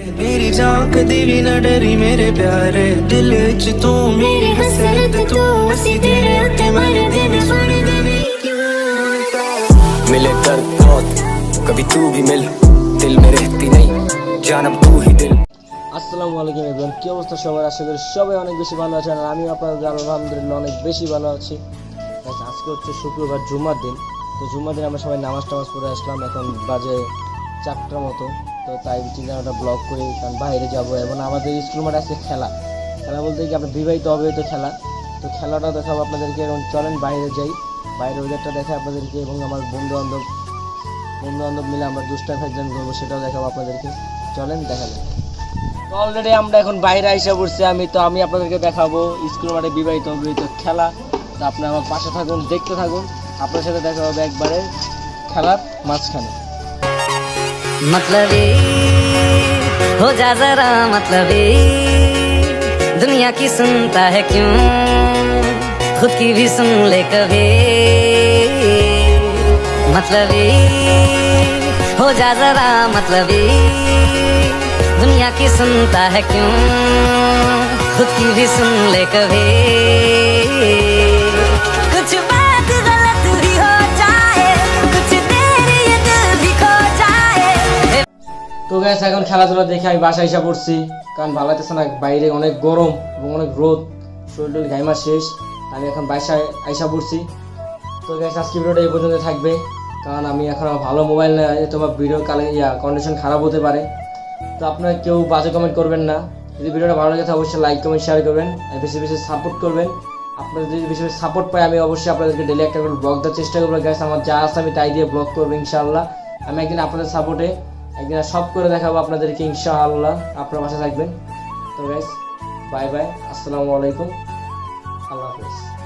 मेरी झांक दिवी न डरी मेरे प्यारे दिल च तू मेरी हसरत तू उसी तेरे उत्ते मर दिन सुन देने मिले दर्द बहुत कभी तू भी मिल दिल में रहती नहीं जानम तू ही दिल। আসসালামু আলাইকুম এভরিওয়ান, কি অবস্থা সবার? আশা করি সবাই অনেক বেশি ভালো আছেন আর আমি আপনাদের আলহামদুলিল্লাহ অনেক বেশি ভালো আছি। আজকে হচ্ছে শুক্রবার, জুম্মার দিন। তো জুম্মার দিন আমরা সবাই নামাজ টামাজ পড়ে আসলাম, এখন বাজে 4টার মতো। তো তাই চিন্তাটা ব্লগ করি, কারণ বাইরে যাবো এবং আমাদের স্কুল মাঠে আজকে খেলা বলতে কি আপনার বিবাহিত অবিবাহিত খেলা। তো খেলাটা দেখাবো আপনাদেরকে, এবং চলেন বাইরে যাই, বাইরে ওয়েদারটা দেখাই আপনাদেরকে, এবং আমার বন্ধু বান্ধব মিলে আমরা দুষ্টা ফাইজলামি করবো সেটাও দেখাবো আপনাদেরকে। চলেন দেখা যাক। তো অলরেডি আমরা এখন বাইরে এসে পড়ছি, আমি আপনাদেরকে দেখাবো স্কুল মাঠে বিবাহিত অবিবাহিত খেলা। তো আপনারা আমার পাশে থাকুন, দেখতে থাকুন, আপনার সাথে দেখা হবে একবারে খেলার মাঝখানে। मतलबी हो जा जरा मतलबी, दुनिया की सुनता है क्यों, खुद की भी सुन ले कभी। मतलबी हो जा जरा मतलबी, दुनिया की सुनता है क्यों, खुद की भी सुन ले कभी। कुछ बात गलत भी हो जाए, कुछ देर ये दिल भी खो जाए। তো গ্যাস এখন খেলাধুলা দেখে আমি বাসায় এসে পড়ছি, কারণ ভালো লাগতেছে না, বাইরে অনেক গরম এবং অনেক রোদ, শরীর ঘাইমা শেষ। আমি এখন বাসায় আইসা পড়ছি। তো গ্যাস আজকে ভিডিওটা এই পর্যন্ত থাকবে, কারণ আমি এখন ভালো মোবাইল নেই, তোমার ভিডিও কন্ডিশন খারাপ হতে পারে। তো আপনারা কেউ বাজে কমেন্ট করবেন না। যদি ভিডিওটা ভালো লাগে অবশ্যই লাইক কমেন্ট শেয়ার করবেন, আর বেশি বেশি সাপোর্ট করবেন। আপনাদের যদি বেশি বেশি সাপোর্ট পাই আমি অবশ্যই আপনাদেরকে ডেলি একটা করে ব্লগ দেওয়ার চেষ্টা করবো। গ্যাস আমার যা আছে আমি তাই দিয়ে ব্লগ করবো ইনশাআল্লাহ। আমি একদিন আপনাদের সাপোর্টে একদিন সব করে দেখাবো আপনাদেরকে ইনশাআল্লাহ। আপনার পাশে থাকবেন। তো গাইস বাই বাই, আসসালামু আলাইকুম, আল্লাহ হাফেজ।